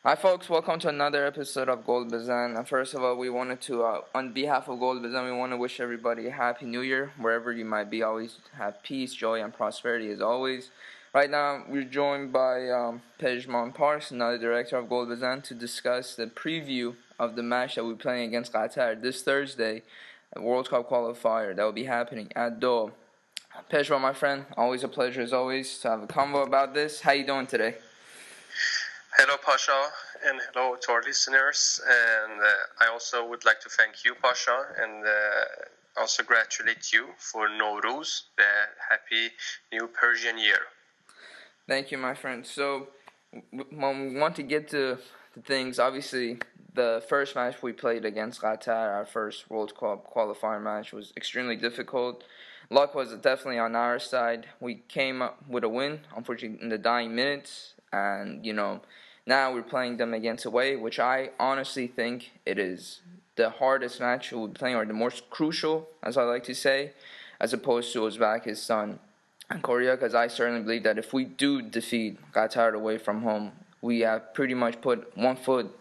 Hi, folks. Welcome to another episode of Gol Bezan. And first of all, we wanted to, on behalf of Gol Bezan, we want to wish everybody a happy New Year, wherever you might be. Always have peace, joy, and prosperity as always. Right now, we're joined by Pejman Pars, another director of Gol Bezan, to discuss the preview of the match that we're playing against Qatar this Thursday, a World Cup qualifier that will be happening at Doha. Pejman, my friend, always a pleasure as always to have a convo about this. How you doing today? Hello, Pasha, and hello to our listeners. And I also would like to thank you, Pasha, and also congratulate you for Norooz, the happy new Persian year. Thank you, my friend. So, when we want to get to things, obviously, the first match we played against Qatar, our first World Cup qualifier match, was extremely difficult. Luck was definitely on our side. We came up with a win, unfortunately, in the dying minutes, and, now we're playing them against away, which I honestly think it is the hardest match we'll be playing, or the most crucial, as I like to say, as opposed to Uzbekistan and Korea, because I certainly believe that if we do defeat Qatar away from home, we have pretty much put one foot,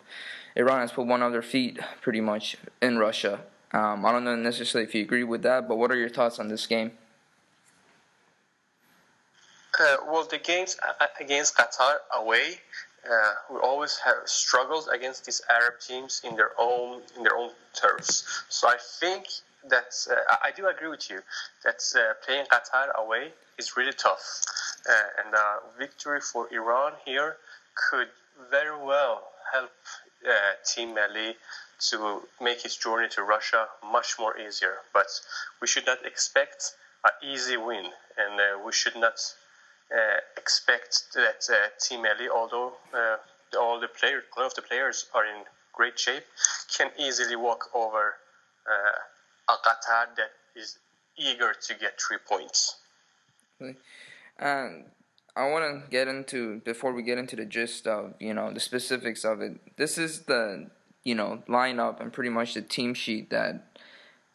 Iran has put one of their feet pretty much in Russia. I don't know necessarily if you agree with that, but what are your thoughts on this game? Well, the games against Qatar away, we always have struggled against these Arab teams in their own turfs. So I think that I do agree with you that playing Qatar away is really tough, and victory for Iran here could very well help Team Melli to make its journey to Russia much more easier. But we should not expect an easy win, and we should not expect that Team Melli, although a lot of the players are in great shape, can easily walk over a Qatar that is eager to get 3 points. And I want to get into, before we get into the gist of, the specifics of it, this is the, lineup and pretty much the team sheet that,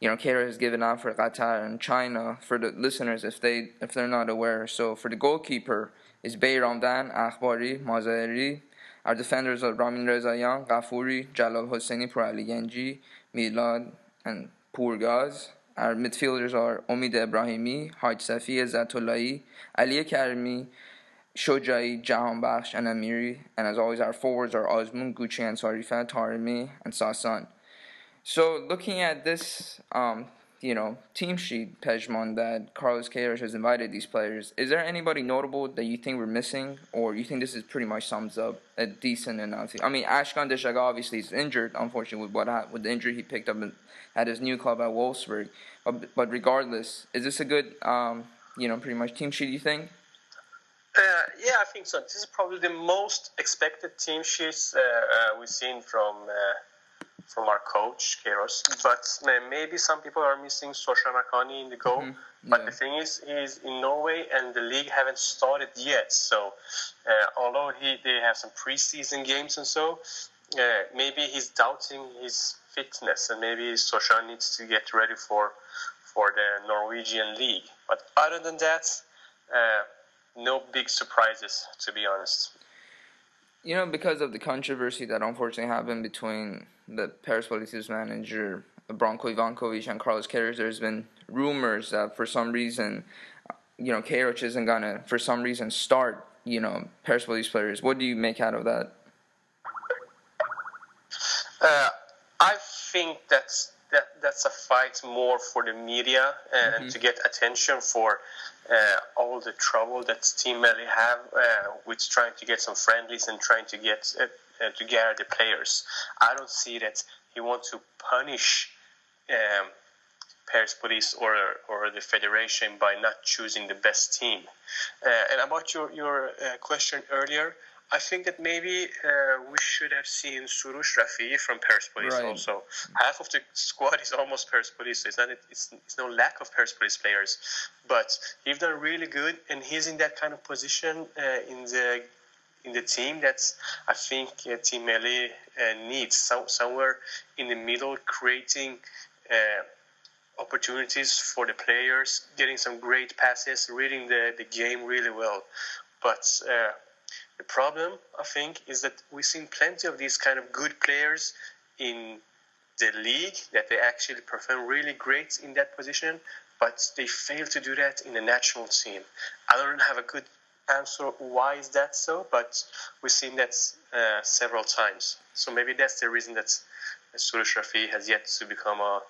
Qatar has given out for Qatar and China, for the listeners if they're not aware. So for the goalkeeper is Beyramdan, Akhbari, Mazaheri. Our defenders are Ramin Rezayan, Ghafouri, Jalal Hosseini, Purali Genji, Milad, and Purgaz. Our midfielders are Omid Ibrahimi, Haj Safi, Zatullahi, Ali Karimi, Shojai, Jahanbakhsh, and Amiri. And as always, our forwards are Azmun, Gucci, and Sarifat, Taremi, and Sasan. So looking at this, team sheet, Pejman, that Carlos Queiroz has invited these players, is there anybody notable that you think we're missing, or you think this is pretty much sums up a decent enough? I mean, Ashkan Deshaga obviously is injured, unfortunately, with the injury he picked up at his new club at Wolfsburg. But regardless, is this a good, pretty much team sheet, you think? Yeah, I think so. This is probably the most expected team sheets we've seen from our coach, Queiroz. But maybe some people are missing Sosha Makani in the goal. Mm-hmm. Yeah. But the thing is, he's in Norway and the league haven't started yet. So although they have some preseason games and so, maybe he's doubting his fitness, and maybe Sosha needs to get ready for the Norwegian league. But other than that, no big surprises, to be honest. Because of the controversy that unfortunately happened between the Persepolis manager Branko Ivankovic and Carlos Queiroz, there's been rumors that for some reason, Queiroz isn't gonna, for some reason, start, Persepolis players. What do you make out of that? I think that's a fight more for the media and to get attention for all the trouble that Team Melli have with trying to get some friendlies and trying to get to gather the players. I don't see that he wants to punish Persepolis or the federation by not choosing the best team. And about your question earlier, I think that maybe we should have seen Surush Rafi from Persepolis also. Half of the squad is almost Persepolis, so it's no lack of Persepolis players. But he's done really good, and he's in that kind of position in the team that's, I think, Team Melli needs. Somewhere in the middle, creating opportunities for the players, getting some great passes, reading the game really well. But The problem, I think, is that we've seen plenty of these kind of good players in the league that they actually perform really great in that position, but they fail to do that in the national team. I don't have a good answer why is that so, but we've seen that several times. So maybe that's the reason that Soroush Rafi has yet to become a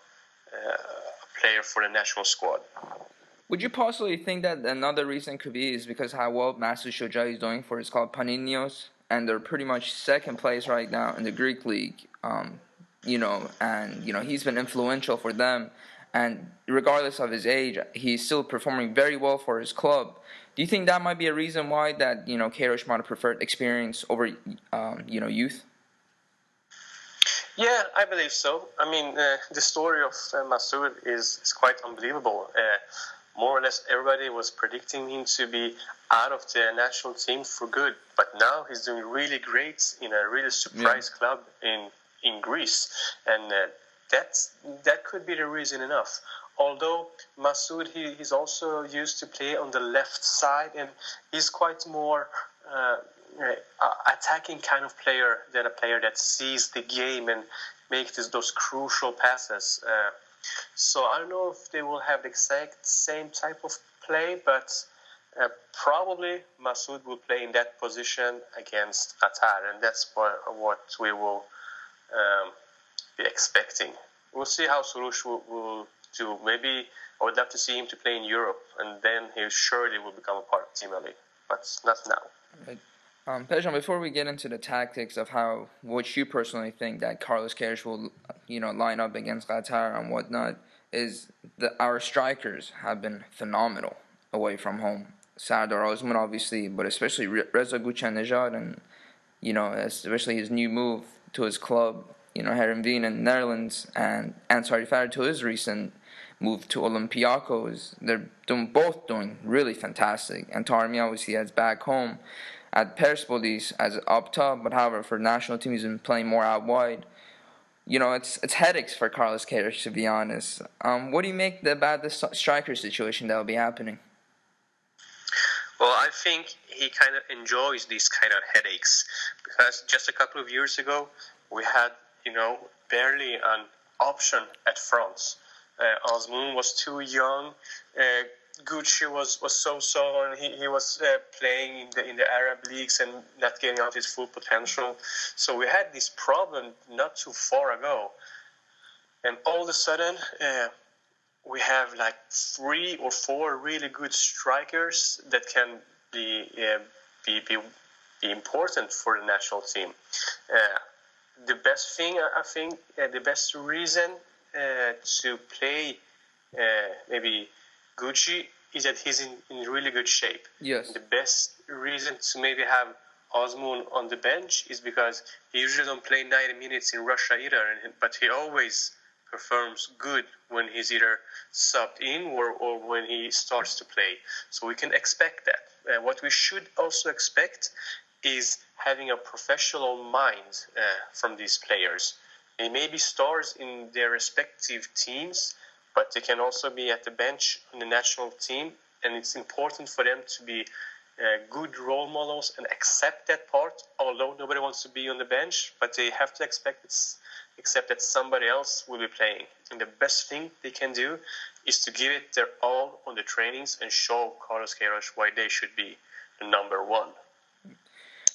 player for the national squad. Would you possibly think that another reason could be is because how well Masoud Shoja is doing for his club Panionios, and they're pretty much second place right now in the Greek league. He's been influential for them, and regardless of his age, he's still performing very well for his club. Do you think that might be a reason why that Queiroz might have preferred experience over youth? Yeah, I believe so. I mean, the story of Masoud is quite unbelievable. More or less, everybody was predicting him to be out of the national team for good, but now he's doing really great in a really surprise club in Greece, and that could be the reason enough. Although Masoud, he's also used to play on the left side, and he's quite more attacking kind of player than a player that sees the game and makes those crucial passes. So I don't know if they will have the exact same type of play, but probably Masoud will play in that position against Qatar, and that's what we will be expecting. We'll see how Soroush will do. Maybe I would love to see him to play in Europe, and then he surely will become a part of Team Ali, but not now. Right. Pejan, before we get into the tactics of what you personally think that Carlos Queiroz will, line up against Qatar and whatnot, is that our strikers have been phenomenal away from home. Sardar Osman, obviously, but especially Reza Guchanejad, and especially his new move to his club, Herenveen in the Netherlands, and Ansari Farad to his recent move to Olympiacos. They're both doing really fantastic. And Taremi obviously has back home at Persepolis as up top, but however for national team he's been playing more out wide. It's headaches for Carlos Queiroz, to be honest. What do you make about the striker situation that will be happening? Well, I think he kind of enjoys these kind of headaches, because just a couple of years ago we had barely an option at front. Osman was too young. Gucci was so, and he was playing in the Arab leagues and not getting out his full potential. So we had this problem not too far ago, and all of a sudden we have like 3 or 4 really good strikers that can be important for the national team. The best thing, I think, the best reason to play maybe Gucci is that he's in really good shape. Yes. The best reason to maybe have Osman on the bench is because he usually don't play 90 minutes in Russia either, but he always performs good when he's either subbed in or when he starts to play. So we can expect that. What we should also expect is having a professional mind from these players. They may be stars in their respective teams, but they can also be at the bench on the national team, and it's important for them to be good role models and accept that part, although nobody wants to be on the bench, but they have to accept that somebody else will be playing. And the best thing they can do is to give it their all on the trainings and show Carlos Queiroz why they should be the number one.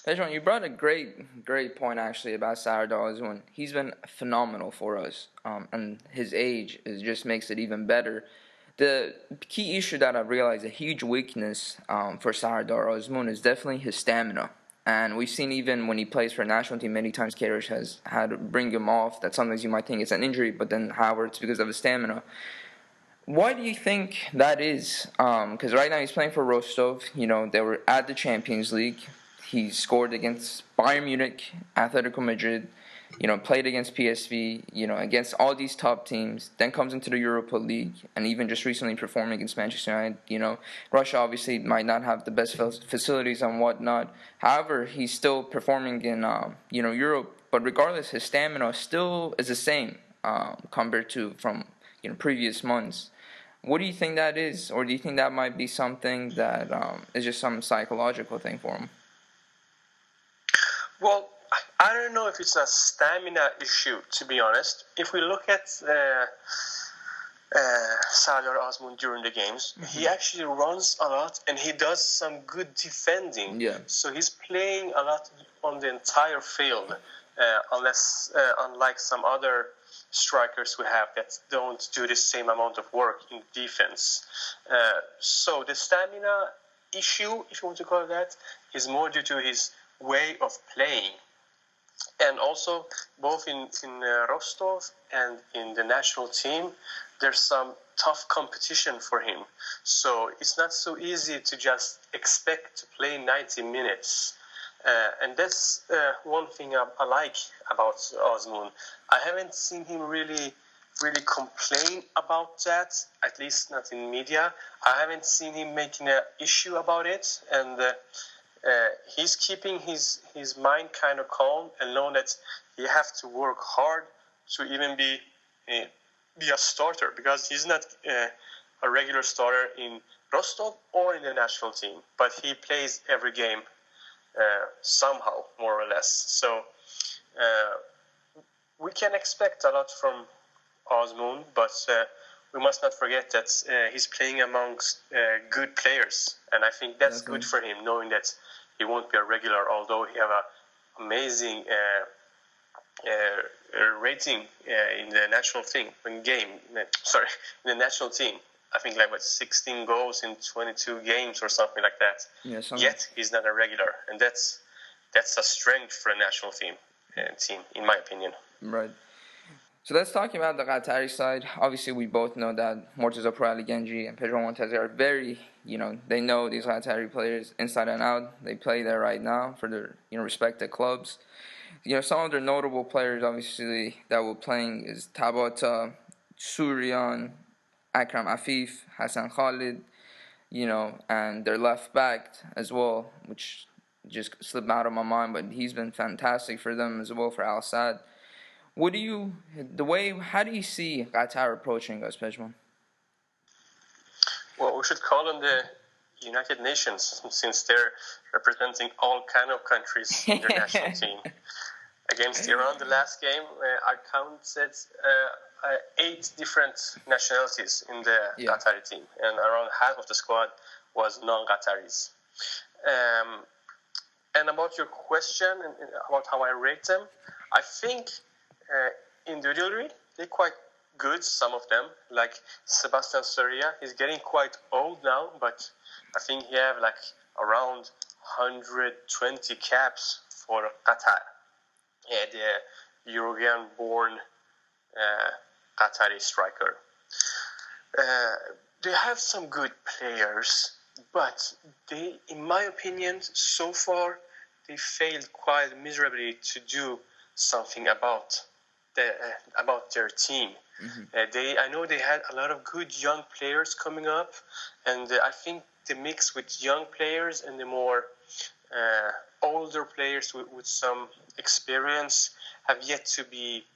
Pejan, you brought a great point actually about Sardar Osman. He's been phenomenal for us, and his age just makes it even better. The key issue that I've realized, a huge weakness for Sardar Osman, is definitely his stamina. And we've seen even when he plays for a national team, many times Queiroz has had to bring him off. That sometimes you might think it's an injury, but then however it's because of his stamina. Why do you think that is? Because right now he's playing for Rostov. They were at the Champions League. He scored against Bayern Munich, Atletico Madrid, played against PSV, against all these top teams, then comes into the Europa League, and even just recently performing against Manchester United. Russia obviously might not have the best facilities and whatnot. However, he's still performing in, Europe. But regardless, his stamina still is the same compared to from, previous months. What do you think that is? Or do you think that might be something that is just some psychological thing for him? Well, I don't know if it's a stamina issue, to be honest. If we look at Sardar Azmoun during the games, he actually runs a lot and he does some good defending. Yeah. So he's playing a lot on the entire field, unlike some other strikers we have that don't do the same amount of work in defense. So the stamina issue, if you want to call it that, is more due to his way of playing. And also, both in Rostov and in the national team, there's some tough competition for him. So it's not so easy to just expect to play 90 minutes. And that's one thing I like about Azmoun. I haven't seen him really complain about that, at least not in media. I haven't seen him making an issue about it. And he's keeping his mind kind of calm and know that he has to work hard to even be a starter, because he's not a regular starter in Rostov or in the national team, but he plays every game somehow, more or less. So we can expect a lot from Azmoun, but we must not forget that he's playing amongst good players, and I think that's good for him, knowing that he won't be a regular, although he have an amazing rating in the national team in the national team. I think 16 goals in 22 games or something like that. Yeah, Yet he's not a regular, and that's a strength for a national team, in my opinion. Right. So let's talk about the Qatari side. Obviously, we both know that Mortaza Pirali Genji and Pedro Montez are very, they know these Qatari players inside and out. They play there right now for their, respective clubs. Some of their notable players, obviously, that were playing is Tabata, Surian, Akram Afif, Hassan Khalid, and their left back as well, which just slipped out of my mind, but he's been fantastic for them as well, for Al Sadd. How do you see Qatar approaching us, Pejman? Well, we should call on the United Nations, since they're representing all kind of countries in their national team. Against Iran, the last game, I counted 8 different nationalities in the Qatari team, and around half of the squad was non-Qataris. And about your question about how I rate them, I think individually they're quite good, some of them, like Sebastian Soria. He's getting quite old now, but I think he have around 120 caps for Qatar, the Uruguayan-born Qatari striker. They have some good players, but they, in my opinion, so far, they failed quite miserably to do something about their team. Mm-hmm. I know they had a lot of good young players coming up, and I think the mix with young players and the more older players with some experience have yet to be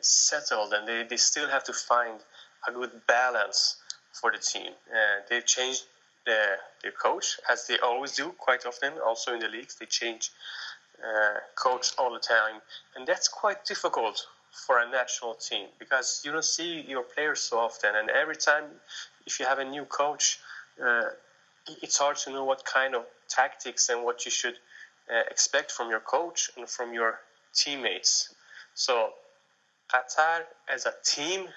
settled, and they still have to find a good balance for the team. They changed their coach, as they always do quite often. Also in the leagues, they change coach all the time, and that's quite difficult for a national team, because you don't see your players so often, and every time if you have a new coach, it's hard to know what kind of tactics and what you should expect from your coach and from your teammates. So Qatar as a team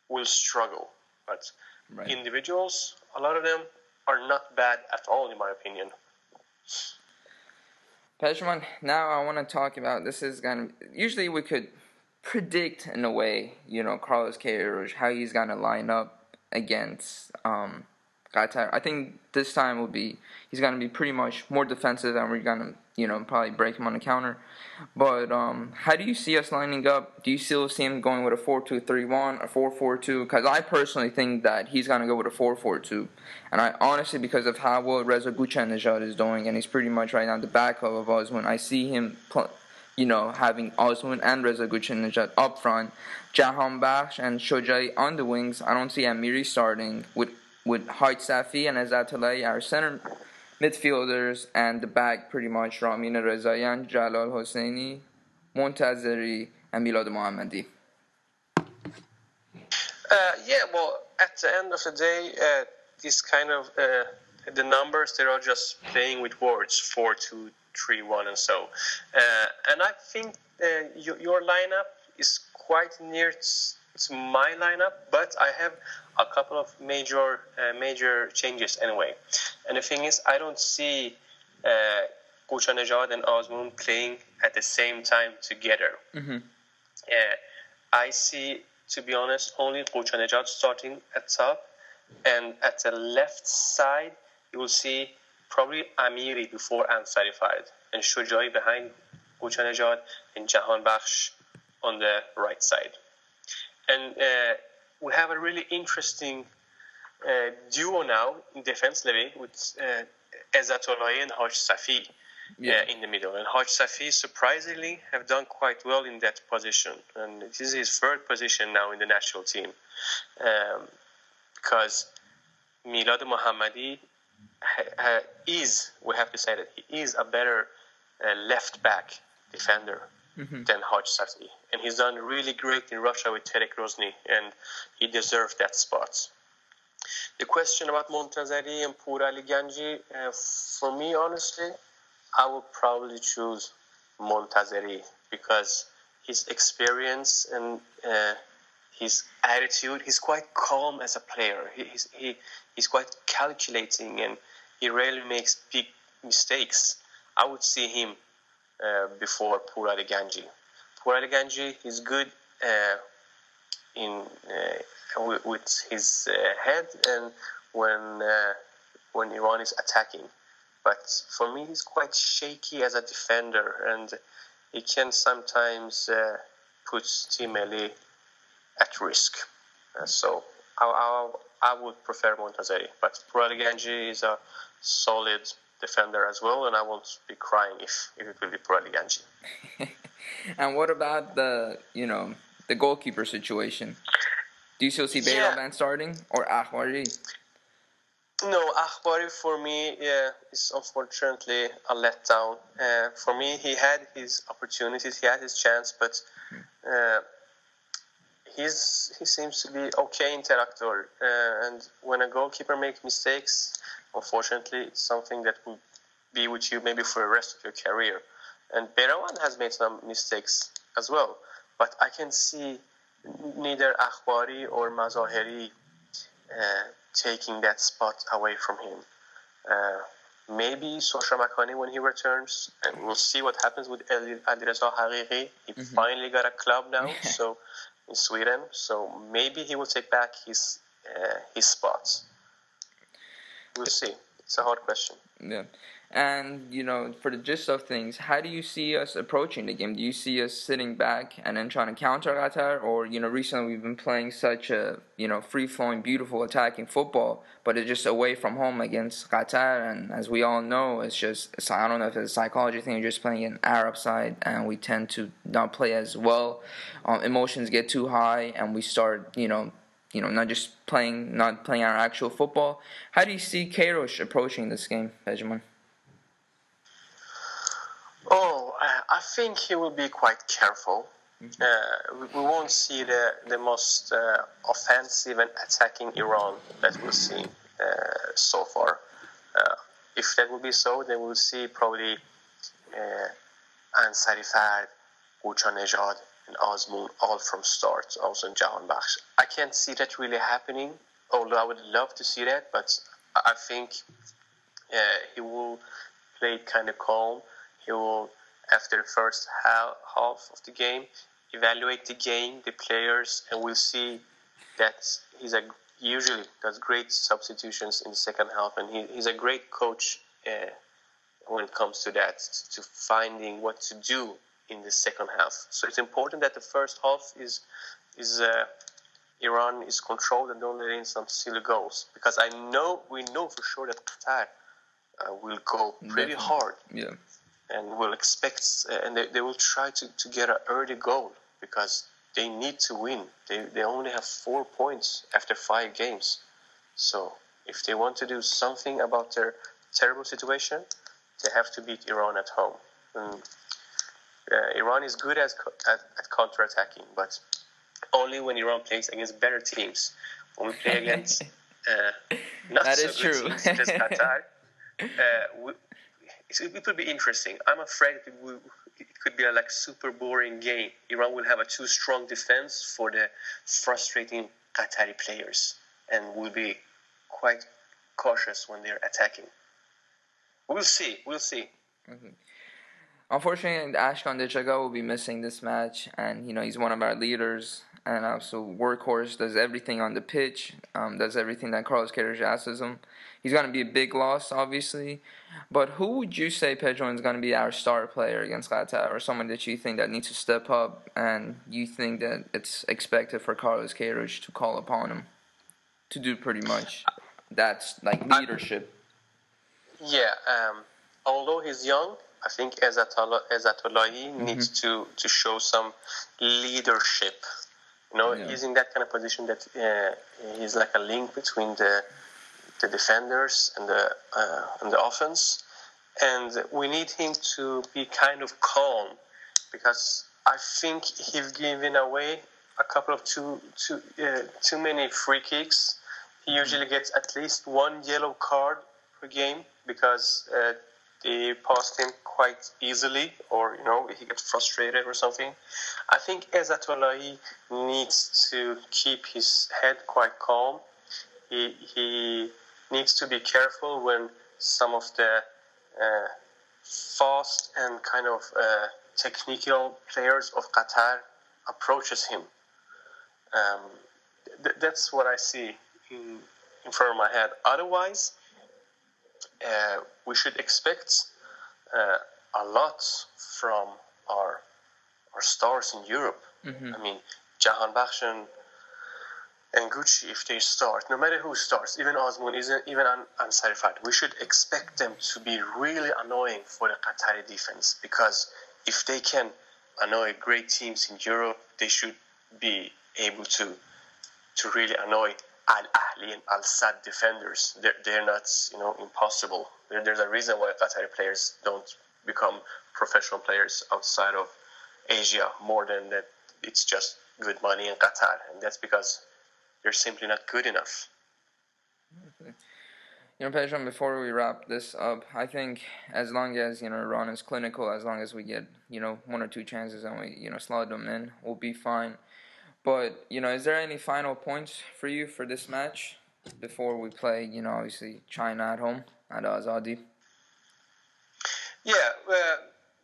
will struggle, but individuals, a lot of them are not bad at all, in my opinion. Pejman, now I want to talk about, usually we could predict in a way, Carlos Queiroz, how he's going to line up against Qatar. I think this time he's going to be pretty much more defensive, and we're going to, probably break him on the counter. But how do you see us lining up? Do you still see him going with a 4-2-3-1, a 4-4-2? Because I personally think that he's going to go with a 4-4-2. And I honestly, because of how well Reza Ghoochannejhad is doing, and he's pretty much right now the backup of Azmoun, I see him, having Azmoun and Reza Ghoochannejhad up front, Jahan Bakhsh and Shojai on the wings. I don't see Amiri starting with Haid Safi and Azat Talai, our midfielders and the back pretty much Ramin Rezaian, Jalal Hosseini, Montazeri, and Milad Mohammadi. Well, at the end of the day, this kind of the numbers, they're all just playing with words, 4-2-3-1 and so. And I think your lineup is quite near to my lineup, but I have a couple of major changes anyway. And the thing is, I don't see Ghoochannejhad and Azmoun playing at the same time together. Mm-hmm. I see, to be honest, only Ghoochannejhad starting at top, and at the left side you will see probably Amiri before Ansari Farid, and Shujai behind Ghoochannejhad, and Jahan Bakhsh on the right side. And we have a really interesting duo now in defense, Levy, with Ezzatullahi and Haj Safi in the middle. And Haj Safi surprisingly have done quite well in that position, and this is his third position now in the national team, because Milad Mohammadi we have to say that he is a better left back defender than Haj Safi, and he's done really great in Russia with Terek Rozny, and he deserved that spot. The question about Montazeri and Pour Ali Ganji, for me, honestly, I would probably choose Montazeri because his experience and his attitude, he's quite calm as a player. He's quite calculating, and he rarely makes big mistakes. I would see him before Pour Ali Ganji. Pour Ali Ganji is good with his head and when Iran is attacking. But for me, he's quite shaky as a defender, and he can sometimes put Team Ali at risk. So I would prefer Montazeri. But Pour Ali Ganji is a solid defender as well, and I won't be crying if it will be Pour Ali Ganji. And what about the goalkeeper situation? Do you still see Bayraban starting or Akhbari? No, Akhbari for me is unfortunately a letdown. For me, he had his opportunities, he had his chance, but he seems to be okay interactor. And when a goalkeeper makes mistakes, unfortunately, it's something that will be with you maybe for the rest of your career. And Bayraban has made some mistakes as well, but I can see neither Akhbari or Mazaheri taking that spot away from him. Maybe Sosha Makani when he returns, and we'll see what happens with Alireza Haqiqi. He finally got a club now, so in Sweden. So maybe he will take back his spots. We'll see. It's a hard question. Yeah. And, for the gist of things, how do you see us approaching the game? Do you see us sitting back and then trying to counter Qatar? Or, recently we've been playing such a, free-flowing, beautiful attacking football, but it's just away from home against Qatar. And as we all know, I don't know if it's a psychology thing, you're just playing an Arab side, and we tend to not play as well. Emotions get too high, and we start, not playing our actual football. How do you see Queiroz approaching this game, Benjamin? I think he will be quite careful. We won't see the most offensive and attacking Iran that we've seen so far. If that will be so, then we'll see probably Ansari Farid, Ghoochannejhad, and Azmoun all from start, also in Jahan Bakhsh. I can't see that really happening, although I would love to see that, but I think he will play kind of calm. He will, after the first half of the game, evaluate the game, the players, and we'll see that usually does great substitutions in the second half, and he's a great coach when it comes to that, to finding what to do in the second half. So it's important that the first half is Iran is controlled and don't let in some silly goals, because we know for sure that Qatar will go pretty hard. Yeah. And will expect, and they will try to get an early goal because they need to win. They only have 4 points after 5 games. So if they want to do something about their terrible situation, they have to beat Iran at home. And, Iran is good at counter-attacking, but only when Iran plays against better teams. When we play against not that so is good true. teams such as Qatar, it will be interesting. I'm afraid it could be a super boring game. Iran will have a too strong defense for the frustrating Qatari players and will be quite cautious when they're attacking. We'll see. Mm-hmm. Unfortunately, Ashkan Dechaga will be missing this match, and he's one of our leaders, and also workhorse, does everything on the pitch, does everything that Carlos Queiroz asks him. He's going to be a big loss, obviously, but who would you say, Pedro, is going to be our star player against Qatar, or someone that you think that needs to step up, and you think that it's expected for Carlos Queiroz to call upon him to do pretty much that's like leadership? Although he's young, I think Ezatollahi needs to show some leadership. He's in that kind of position that he's like a link between the defenders and the offense, and we need him to be kind of calm, because I think he's given away a couple of too many free kicks. He usually gets at least one yellow card per game because they passed him quite easily, or he gets frustrated or something. I think Ezatollahi needs to keep his head quite calm. He needs to be careful when some of the fast and kind of technical players of Qatar approaches him. That's what I see in front of my head. Otherwise, we should expect a lot from our stars in Europe. Mm-hmm. I mean, Jahan Bakhsh and Gucci, if they start, no matter who starts, even Osman, even Ansarified, we should expect them to be really annoying for the Qatari defense, because if they can annoy great teams in Europe, they should be able to really annoy Al Ahly and Al Sadd defenders. They're not impossible. There's a reason why Qatari players don't become professional players outside of Asia more than that. It's just good money in Qatar, and that's because they're simply not good enough. Okay. Pedram, before we wrap this up, I think as long as Iran is clinical, as long as we get one or two chances and we slot them in, we'll be fine. But is there any final points for you for this match before we play? Obviously China at home at Azadi. Yeah,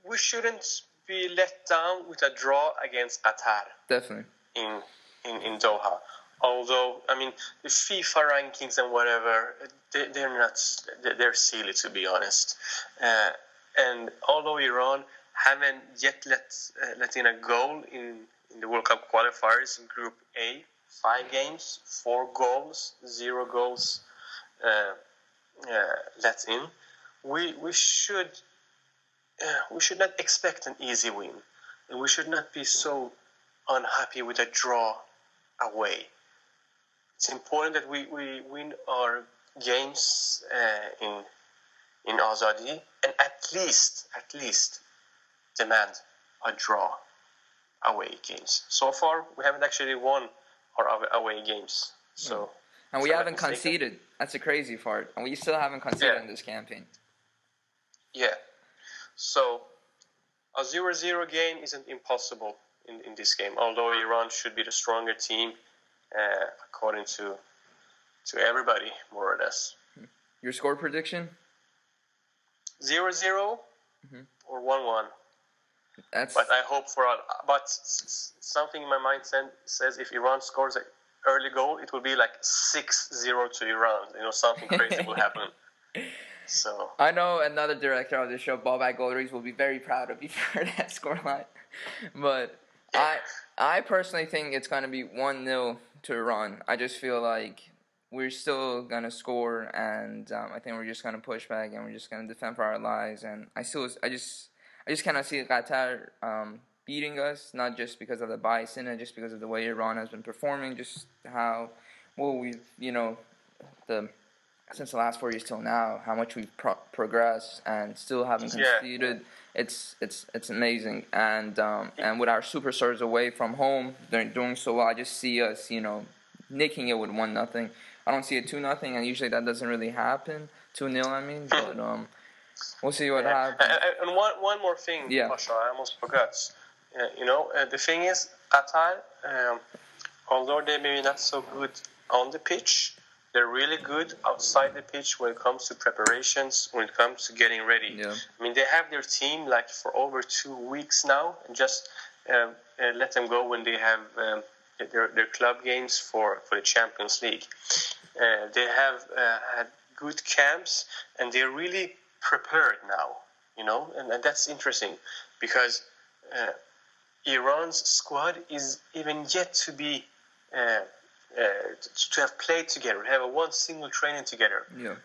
we shouldn't be let down with a draw against Qatar. Definitely. In Doha. Although, I mean, the FIFA rankings and whatever, they're silly, to be honest. And although Iran haven't yet let in a goal in the World Cup qualifiers in Group A, 5 games, 4 goals, 0 goals let in, we should not expect an easy win, and we should not be so unhappy with a draw away. It's important that we win our games in Azadi, and at least demand a draw away games. So far, we haven't actually won our away games. So, and we haven't conceded. That's the crazy part. And we still haven't conceded in this campaign. Yeah. So, a 0-0 game isn't impossible in this game, although Iran should be the stronger team, according to everybody, more or less. Your score prediction? 0-0 or 1-1. But I hope for but something in my mind says if Iran scores an early goal, it will be like 6-0 to Iran. Something crazy will happen. So I know another director of the show, Babak Golriz, will be very proud of you for that scoreline. But I personally think it's going to be 1-0 to Iran. I just feel like we're still going to score, and I think we're just going to push back, and we're just going to defend for our lives. And I just cannot see Qatar beating us, not just because of the bias in it, just because of the way Iran has been performing, just how well we, the since the last 4 years till now, how much we've progressed and still haven't conceded. It's amazing. And with our superstars away from home, they're doing so well. I just see us, nicking it with 1-0. I don't see it 2-0, and usually that doesn't really happen. 2-0, I mean. But we'll see what happens. And one more thing, Pasha, I almost forgot. The thing is, Qatar, although they may be not so good on the pitch, they're really good outside the pitch when it comes to preparations, when it comes to getting ready. Yeah. I mean, they have their team like for over 2 weeks now, and just let them go when they have their club games for the Champions League. They have had good camps, and they're really prepared now, and that's interesting because Iran's squad is even yet to be to have played together, have one single training together. Yeah.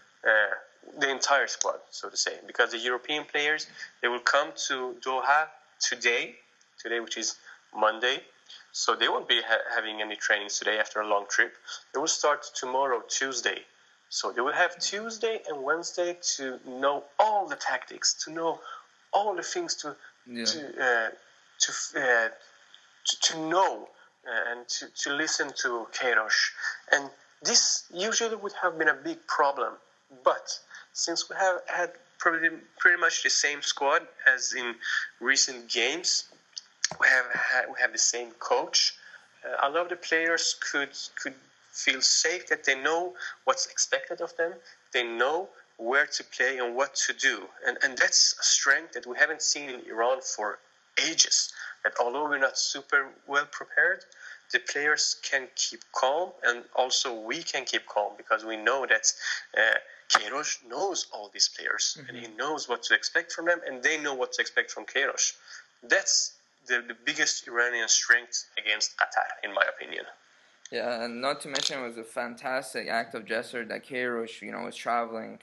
The entire squad, so to say, because the European players, they will come to Doha today, which is Monday, so they won't be having any trainings today after a long trip. They will start tomorrow, Tuesday. So they will have Tuesday and Wednesday to know all the tactics, to know all the things to know and to listen to Queiroz. And this usually would have been a big problem. But since we have had pretty much the same squad as in recent games, we have the same coach. A lot of the players could feel safe that they know what's expected of them. They know where to play and what to do. And that's a strength that we haven't seen in Iran for ages. That although we're not super well prepared, the players can keep calm, and also we can keep calm because we know that Queiroz knows all these players, and he knows what to expect from them, and they know what to expect from Queiroz. That's the biggest Iranian strength against Qatar, in my opinion. Yeah, and not to mention it was a fantastic act of gesture that Queiroz, was traveling,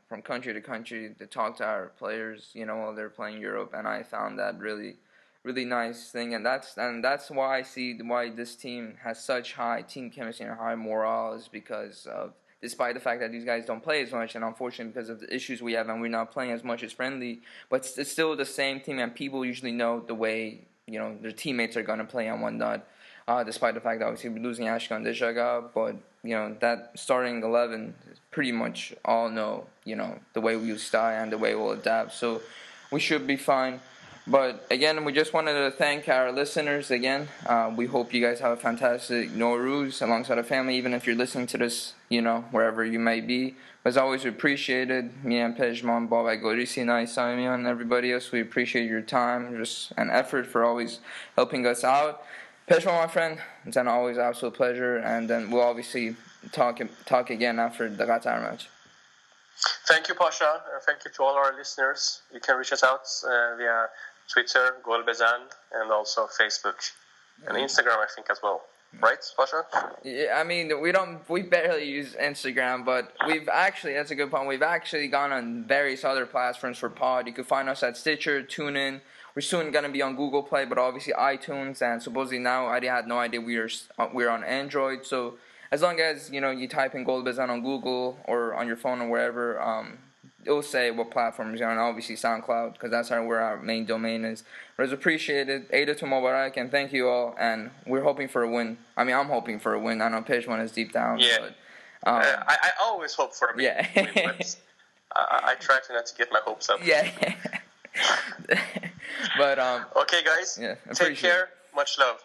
from country to country to talk to our players, while they're playing Europe, and I found that really, really nice thing, and that's why I see why this team has such high team chemistry and high morale is because of, despite the fact that these guys don't play as much, and unfortunately because of the issues we have and we're not playing as much as friendly, but it's still the same team, and people usually know the way, their teammates are going to play on one dot. Despite the fact that obviously we're losing Ashkan Dishaga, but that starting 11 pretty much all know the way we use style and the way we'll adapt, so we should be fine. But again, we just wanted to thank our listeners again. We hope you guys have a fantastic Norooz alongside a family, even if you're listening to this, wherever you may be. As always, we appreciate it. Me and Pejman, Baba Gorisi, Naisamian, and everybody else, we appreciate your time and effort for always helping us out. Pejman, my friend, it's an always absolute pleasure, and then we'll obviously talk again after the Qatar match. Thank you, Pasha. Thank you to all our listeners. You can reach us out via Twitter, Gol Bezan, and also Facebook and Instagram, I think, as well. Right, Pasha? Yeah, I mean, we barely use Instagram, but that's a good point. We've actually gone on various other platforms for pod. You can find us at Stitcher, TuneIn. We're soon going to be on Google Play, but obviously iTunes, and supposedly now I had no idea we're on Android. So as long as you type in Gol Bezan on Google or on your phone or wherever, it will say what platforms you're on. Obviously SoundCloud, because that's where our main domain is. But it's appreciated. Eid to Mubarak, and thank you all. And we're hoping for a win. I mean, I'm hoping for a win. I know Pejman is deep down. Yeah. But, I always hope for a win. Yeah. But I try to not to get my hopes up. Yeah. But okay, guys. Yeah. Take care. Much love.